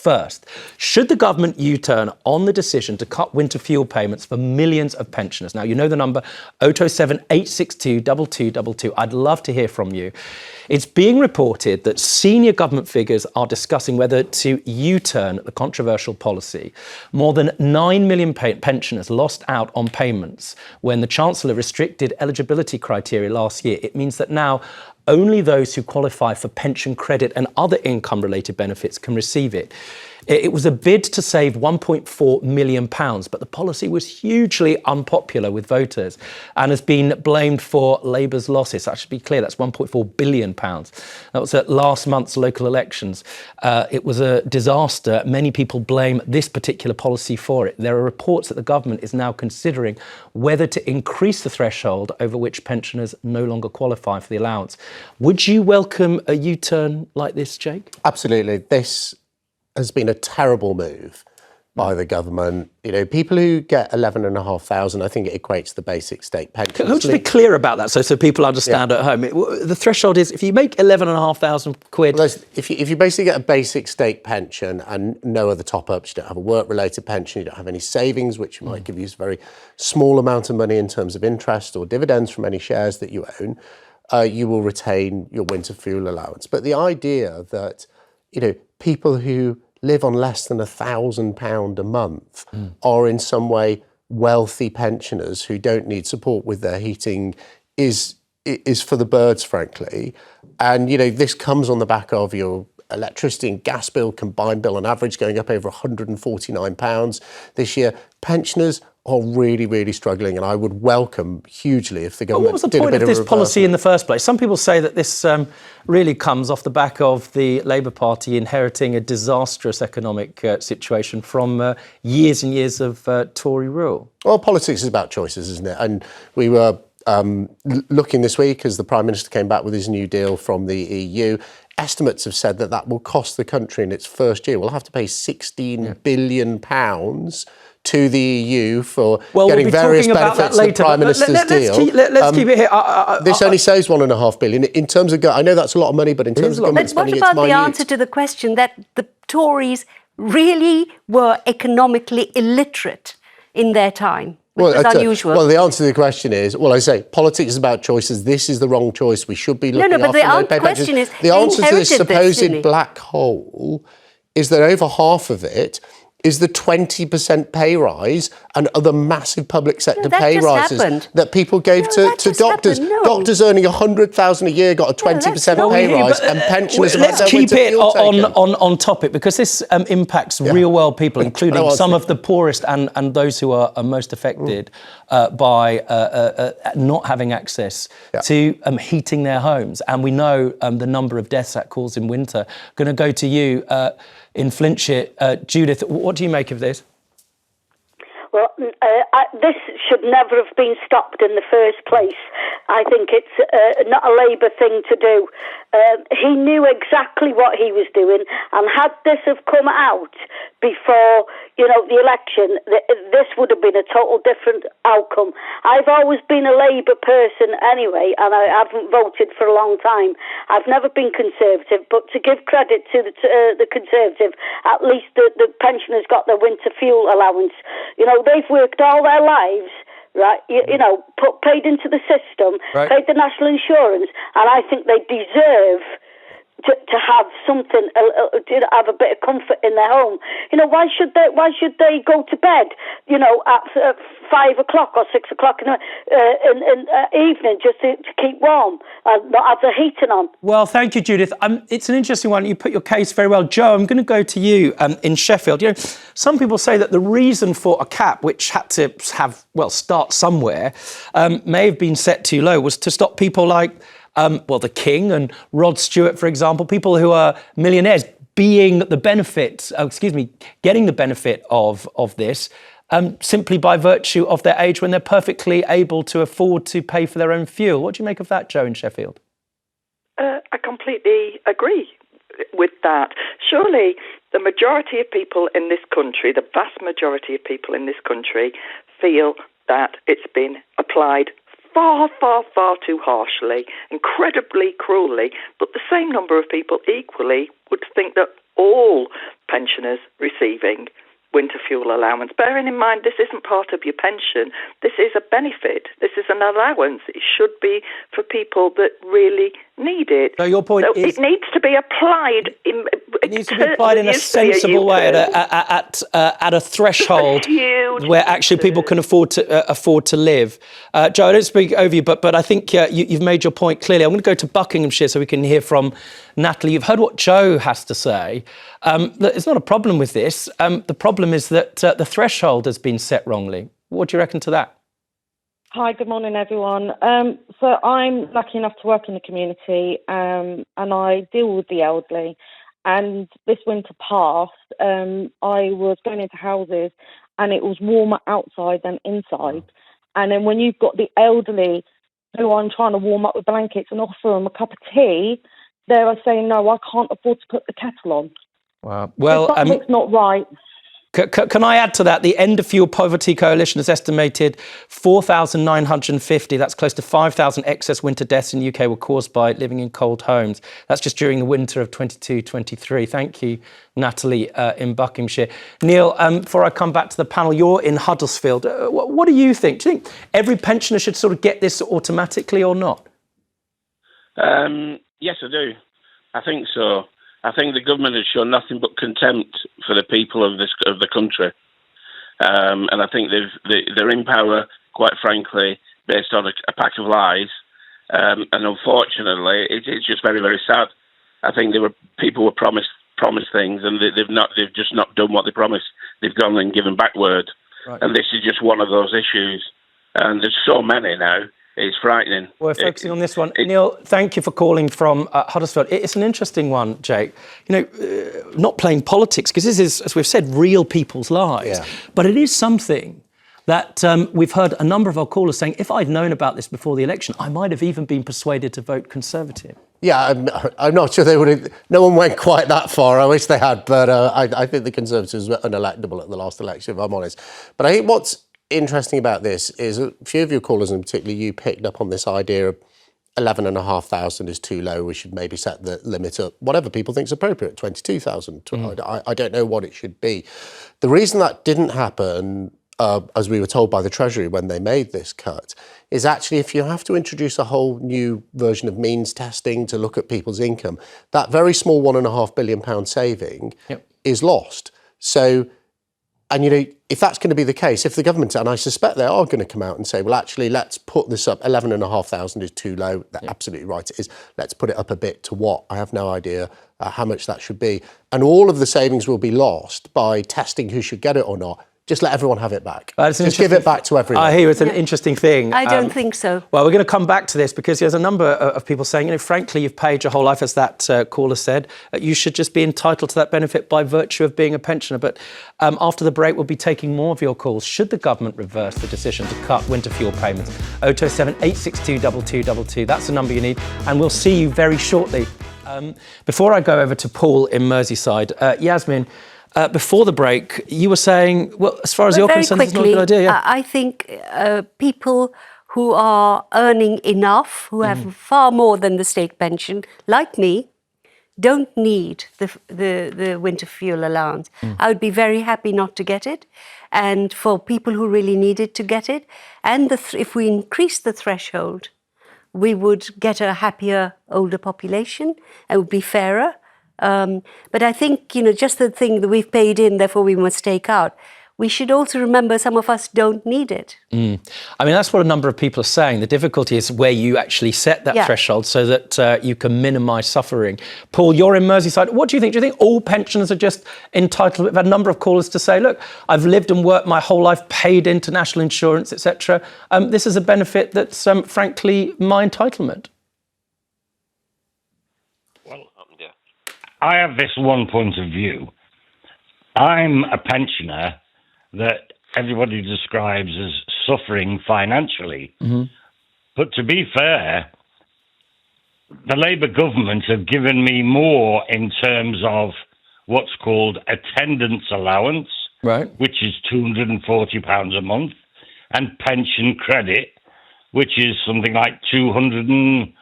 First, should the government U-turn on the decision to cut winter fuel payments for millions of pensioners? Now, you know the number, 0207 862 2222. I'd love to hear from you. It's being reported that senior government figures are discussing whether to U-turn the controversial policy. More than 9 million pensioners lost out on payments when the Chancellor restricted eligibility criteria last year. It means that now only those who qualify for pension credit and other income-related benefits can receive it. It was a bid to save £1.4 million, but the policy was hugely unpopular with voters and has been blamed for Labour's losses. I should be clear, that's £1.4 billion. That was at last month's local elections. It was a disaster. Many people blame this particular policy for it. There are reports that the government is now considering whether to increase the threshold over which pensioners no longer qualify for the allowance. Would you welcome a U-turn like this, Jake? Absolutely. This has been a terrible move by the government. You know, people who get 11,500, I think it equates to the basic state pension. Can I just be clear about that so people understand at home? The threshold is if you make 11,500 quid. Well, if you basically get a basic state pension and no other top-ups, you don't have a work-related pension, you don't have any savings, which might give you a very small amount of money in terms of interest or dividends from any shares that you own, you will retain your winter fuel allowance. But the idea that, you know, people who live on less than £1,000 a month are in some way wealthy pensioners who don't need support with their heating is for the birds, frankly. And, you know, this comes on the back of your electricity and gas bill, combined bill on average going up over £149 this year. Pensioners are really, really struggling, and I would welcome hugely if the government did a bit of a reversal. What was the point of this policy in the first place? Some people say that this really comes off the back of the Labour Party inheriting a disastrous economic situation from years and years of Tory rule. Well, politics is about choices, isn't it? And we were looking this week as the Prime Minister came back with his new deal from the EU. Estimates have said that that will cost the country in its first year. We'll have to pay £16 billion to the EU for getting various benefits of the Prime Minister's deal. Let's keep it here. This only saves £1.5 billion. In terms of, I know that's a lot of money, but in terms of government spending, it's minute. What about the answer to the question that the Tories really were economically illiterate in their time? Which is unusual. Well, the answer to the question is, well, I say politics is about choices. This is the wrong choice. We should be looking after the question is, the answer to this supposed black hole is that over half of it is the 20% pay rise and other massive public sector pay rises that people gave to doctors. Doctors earning $100,000 a year got a 20% pay rise, and pensioners. Let's keep it on topic, because this impacts real world people, including some of the poorest and those who are most affected by not having access to heating their homes. And we know the number of deaths that causes in winter. Going to go to you. In Flintshire, Judith, what do you make of this? Well, this should never have been stopped in the first place. I think it's not a Labour thing to do. He knew exactly what he was doing, and had this have come out before, the election, this would have been a total different outcome. I've always been a Labour person anyway, and I haven't voted for a long time. I've never been Conservative, but to give credit to the Conservative, at least the pensioners got their winter fuel allowance. They've worked all their lives, right? Paid into the system, paid the national insurance, and I think they deserve to have something, to have a bit of comfort in their home. Why should they go to bed, at 5 o'clock or 6 o'clock in the evening just to keep warm and not have the heating on? Well, thank you, Judith. It's an interesting one. You put your case very well. Joe, I'm going to go to you in Sheffield. Some people say that the reason for a cap, which had to start somewhere, may have been set too low, was to stop people like the King and Rod Stewart, for example, people who are millionaires getting the benefit of this simply by virtue of their age when they're perfectly able to afford to pay for their own fuel. What do you make of that, Joe, in Sheffield? I completely agree with that. Surely the majority of people in this country, the vast majority of people in this country, feel that it's been applied far, far, far too harshly, incredibly cruelly, but the same number of people equally would think that all pensioners receiving winter fuel allowance. Bearing in mind, this isn't part of your pension. This is a benefit. This is an allowance. It should be for people that really need it. So your point is... it needs to be applied in... It needs to be applied in a sensible way at a threshold where actually people can afford to live. Joe, I don't speak over you, but I think you've made your point clearly. I'm going to go to Buckinghamshire so we can hear from Natalie. You've heard what Joe has to say. Look, it's not a problem with this. The problem is that the threshold has been set wrongly. What do you reckon to that? Hi, good morning, everyone. So I'm lucky enough to work in the community and I deal with the elderly. And this winter past, I was going into houses and it was warmer outside than inside. And then when you've got the elderly who I'm trying to warm up with blankets and offer them a cup of tea, they are saying, no, I can't afford to put the kettle on. Wow. Well, something's not right. Can I add to that? The End of Fuel Poverty Coalition has estimated 4,950, that's close to 5,000 excess winter deaths in the UK were caused by living in cold homes. That's just during the winter of 22-23. Thank you, Natalie, in Buckinghamshire. Neil, before I come back to the panel, you're in Huddersfield. What do you think? Do you think every pensioner should sort of get this automatically or not? Yes, I do. I think so. I think the government has shown nothing but contempt for the people of the country, and I think they're in power, quite frankly, based on a pack of lies. And unfortunately, it's just very, very sad. I think people were promised things, and they've just not done what they promised. They've gone and given back word, right. And this is just one of those issues. And there's so many now. It's frightening. We're focusing on this one. Neil, thank you for calling from Huddersfield. It's an interesting one, Jake. You know, not playing politics, because this is, as we've said, real people's lives. Yeah. But it is something that we've heard a number of our callers saying, if I'd known about this before the election, I might have even been persuaded to vote Conservative. Yeah, I'm not sure they would have... No one went quite that far. I wish they had. But I think the Conservatives were unelectable at the last election, if I'm honest. But I think what's interesting about this is a few of your callers, and particularly you, picked up on this idea of 11,500 is too low. We should maybe set the limit at whatever people think is appropriate, 22,000. I don't know what it should be. The reason that didn't happen, as we were told by the Treasury when they made this cut, is actually if you have to introduce a whole new version of means testing to look at people's income, that very small £1.5 billion saving is lost. So, and you know, if that's going to be the case, if the government, and I suspect they are going to come out and say, well, actually, let's put this up, 11,500 is too low, they're absolutely right it is, let's put it up a bit to what? I have no idea how much that should be. And all of the savings will be lost by testing who should get it or not. Just let everyone have it back. Just give it back to everyone. I hear it's an interesting thing. I don't think so. Well, we're going to come back to this because there's a number of people saying, you know, frankly, you've paid your whole life, as that caller said. You should just be entitled to that benefit by virtue of being a pensioner. But after the break, we'll be taking more of your calls. Should the government reverse the decision to cut winter fuel payments? 0207 862 2222. That's the number you need. And we'll see you very shortly. Before I go over to Paul in Merseyside, Yasmin, before the break, you were saying, well, as far as you're concerned, it's not a good idea. Yeah. I think people who are earning enough, who have far more than the state pension, like me, don't need the winter fuel allowance. I would be very happy not to get it, and for people who really need it to get it. And if we increase the threshold, we would get a happier older population. It would be fairer. But I think, you know, just the thing that we've paid in, therefore we must take out. We should also remember some of us don't need it. I mean, that's what a number of people are saying. The difficulty is where you actually set that threshold so that you can minimise suffering. Paul, you're in Merseyside. What do you think? Do you think all pensioners are just entitled? We've had a number of callers to say, look, I've lived and worked my whole life, paid into national insurance, etc. This is a benefit that's, frankly, my entitlement. I have this one point of view. I'm a pensioner that everybody describes as suffering financially. But to be fair, the Labour government have given me more in terms of what's called attendance allowance, which is £240 a month, and pension credit, which is something like £220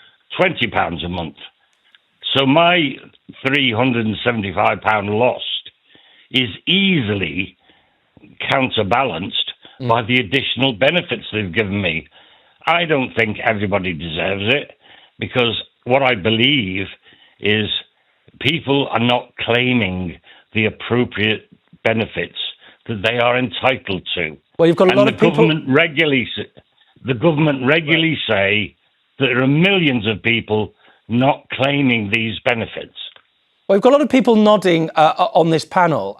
a month. So my £375 lost is easily counterbalanced by the additional benefits they've given me. I don't think everybody deserves it, because what I believe is people are not claiming the appropriate benefits that they are entitled to. Well, you've got a lot of people. The government regularly say that there are millions of people not claiming these benefits. Well, we've got a lot of people nodding on this panel,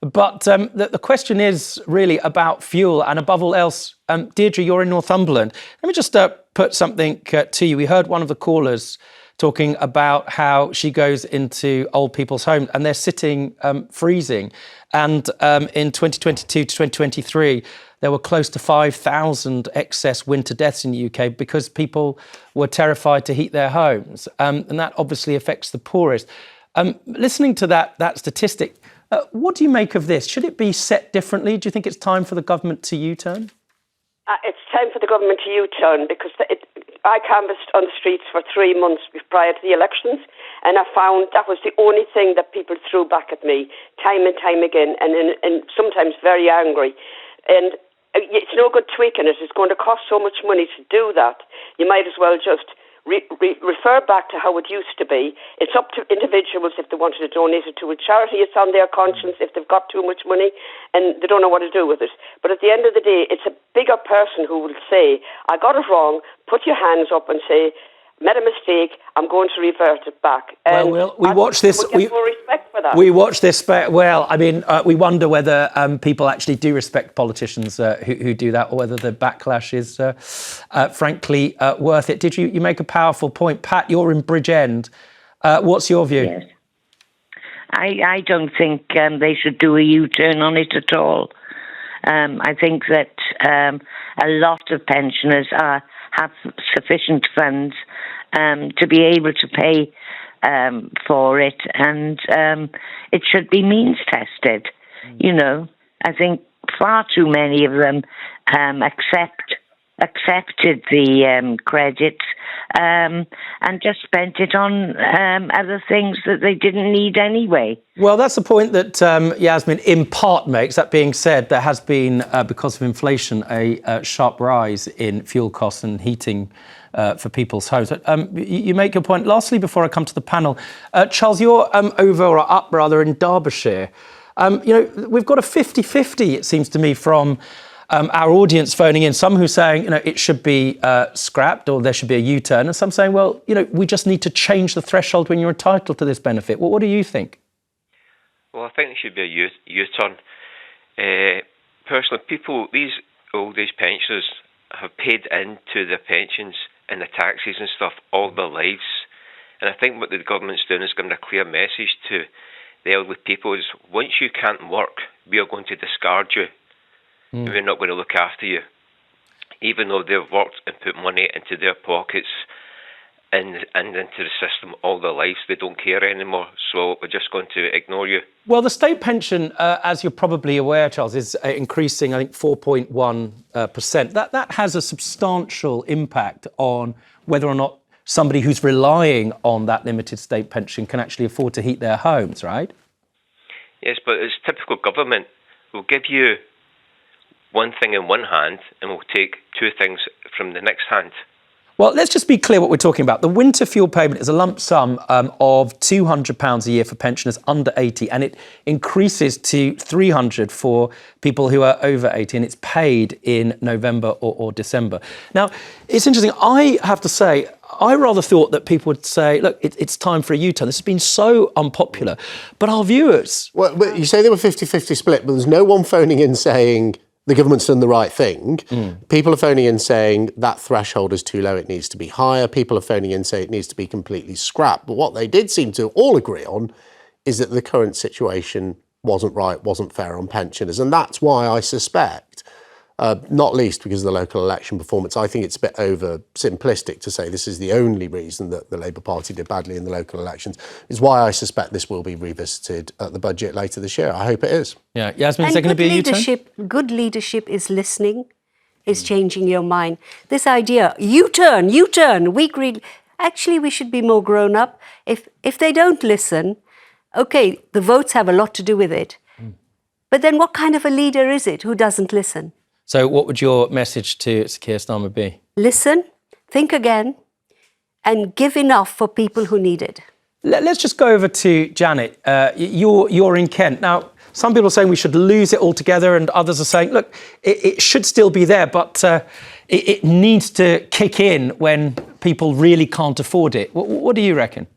but the question is really about fuel, and above all else, Deirdre, you're in Northumberland. Let me just put something to you. We heard one of the callers talking about how she goes into old people's homes and they're sitting freezing. And in 2022 to 2023, there were close to 5,000 excess winter deaths in the UK because people were terrified to heat their homes. And that obviously affects the poorest. Listening to that statistic, what do you make of this? Should it be set differently? Do you think it's time for the government to U-turn? It's time for the government to U-turn, because I canvassed on the streets for 3 months prior to the elections, and I found that was the only thing that people threw back at me time and time again, and sometimes very angry. And it's no good tweaking it. It's going to cost so much money to do that. You might as well just refer back to how it used to be. It's up to individuals if they wanted to donate it to a charity. It's on their conscience if they've got too much money and they don't know what to do with it. But at the end of the day, it's a bigger person who will say, I got it wrong, put your hands up and say, made a mistake, I'm going to revert it back. And we watch this. We more respect for that. We watch this. Well, I mean, we wonder whether people actually do respect politicians who do that, or whether the backlash is, frankly, worth it. Did you make a powerful point, Pat? You're in Bridgend. What's your view? Yes. I don't think they should do a U-turn on it at all. I think that a lot of pensioners have sufficient funds to be able to pay for it, and it should be means tested. You know, I think far too many of them accepted the credits and just spent it on other things that they didn't need anyway. Well, that's the point that Yasmin in part makes. That being said, there has been, because of inflation, a sharp rise in fuel costs and heating for people's homes. You make your point. Lastly, before I come to the panel, Charles, you're over or up rather in Derbyshire. We've got a 50-50, it seems to me, from our audience phoning in, some who saying, it should be scrapped or there should be a U-turn, and some saying, well, we just need to change the threshold when you're entitled to this benefit. Well, what do you think? Well, I think there should be a U-turn. Personally, these old age pensioners have paid into their pensions and the taxes and stuff all their lives. And I think what the government's doing is giving a clear message to the elderly people is, once you can't work, we are going to discard you. And we're not going to look after you. Even though they've worked and put money into their pockets and into the system all their lives, they don't care anymore. So we're just going to ignore you. Well, the state pension, as you're probably aware, Charles, is increasing, I think, 4.1%. That has a substantial impact on whether or not somebody who's relying on that limited state pension can actually afford to heat their homes, right? Yes, but it's typical government. We'll give you one thing in one hand and we'll take two things from the next hand. Well, let's just be clear what we're talking about. The winter fuel payment is a lump sum of £200 a year for pensioners under 80, and it increases to £300 for people who are over 80, and it's paid in November or December. Now, it's interesting. I have to say, I rather thought that people would say, look, it's time for a U-turn. This has been so unpopular. But our viewers... Well, you say they were 50-50 split, but there's no one phoning in saying the government's done the right thing. People are phoning in saying that threshold is too low, it needs to be higher. People are phoning in saying it needs to be completely scrapped. But what they did seem to all agree on is that the current situation wasn't right, wasn't fair on pensioners. And that's why I suspect, not least because of the local election performance, I think it's a bit oversimplistic to say this is the only reason that the Labour Party did badly in the local elections, is why I suspect this will be revisited at the budget later this year. I hope it is. Yeah, Yasmin, is there going to be a U-turn? Good leadership is listening, is changing your mind. This idea, U-turn, Actually, we should be more grown up. If they don't listen, okay, the votes have a lot to do with it. But then what kind of a leader is it who doesn't listen? So what would your message to Sir Keir Starmer be? Listen, think again, and give enough for people who need it. Let's just go over to Janet. You're in Kent. Now, some people are saying we should lose it altogether, and others are saying, look, it should still be there, but it needs to kick in when people really can't afford it. What do you reckon?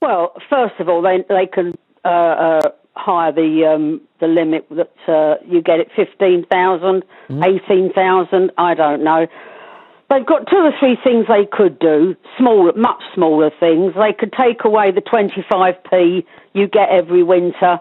Well, first of all, they can higher the limit that you get at 15,000, 18,000, I don't know. They've got 2 or 3 things they could do, much smaller things. They could take away the 25p you get every winter.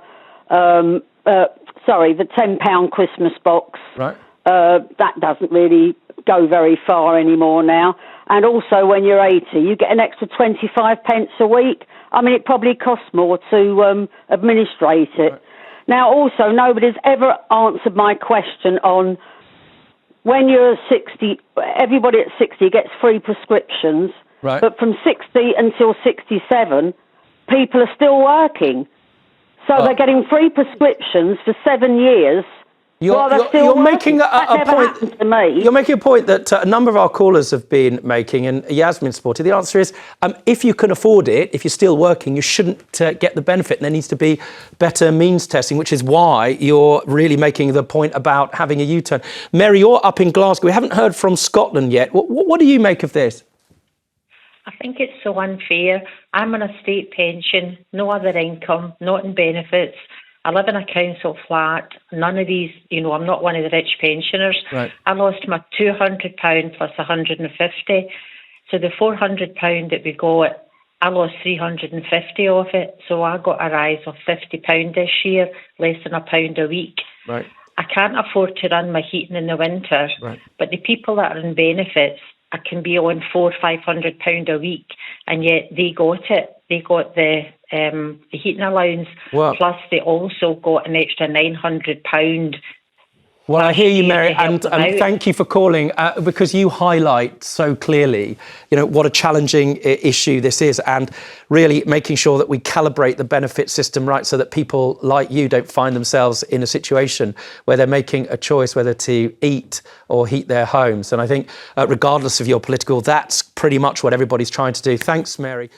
The £10 Christmas box. Right. That doesn't really go very far anymore now. And also, when you're 80, you get an extra 25 pence a week. I mean, it probably costs more to administrate it. Right. Now, also, nobody's ever answered my question on when you're 60, everybody at 60 gets free prescriptions, right. But from 60 until 67, people are still working. So they're getting free prescriptions for 7 years. You're making a point to me. You're making a point that a number of our callers have been making, and Yasmin supported. The answer is, if you can afford it, if you're still working, you shouldn't get the benefit. And there needs to be better means testing, which is why you're really making the point about having a U-turn. Mary, you're up in Glasgow. We haven't heard from Scotland yet. What do you make of this? I think it's so unfair. I'm on a state pension, no other income, not in benefits. I live in a council flat. None of these, I'm not one of the rich pensioners. Right. I lost my £200 plus 150. So the £400 that we got, I lost 350 of it. So I got a rise of £50 this year, less than £1 a week. Right. I can't afford to run my heating in the winter. Right. But the people that are in benefits, I can be on £400 or £500 a week, and yet they got it. They got the heating allowance, plus they also got an extra £900. Well, I hear you, Mary, and thank you for calling, because you highlight so clearly, what a challenging issue this is, and really making sure that we calibrate the benefit system right so that people like you don't find themselves in a situation where they're making a choice whether to eat or heat their homes. And I think, regardless of your political, that's pretty much what everybody's trying to do. Thanks, Mary.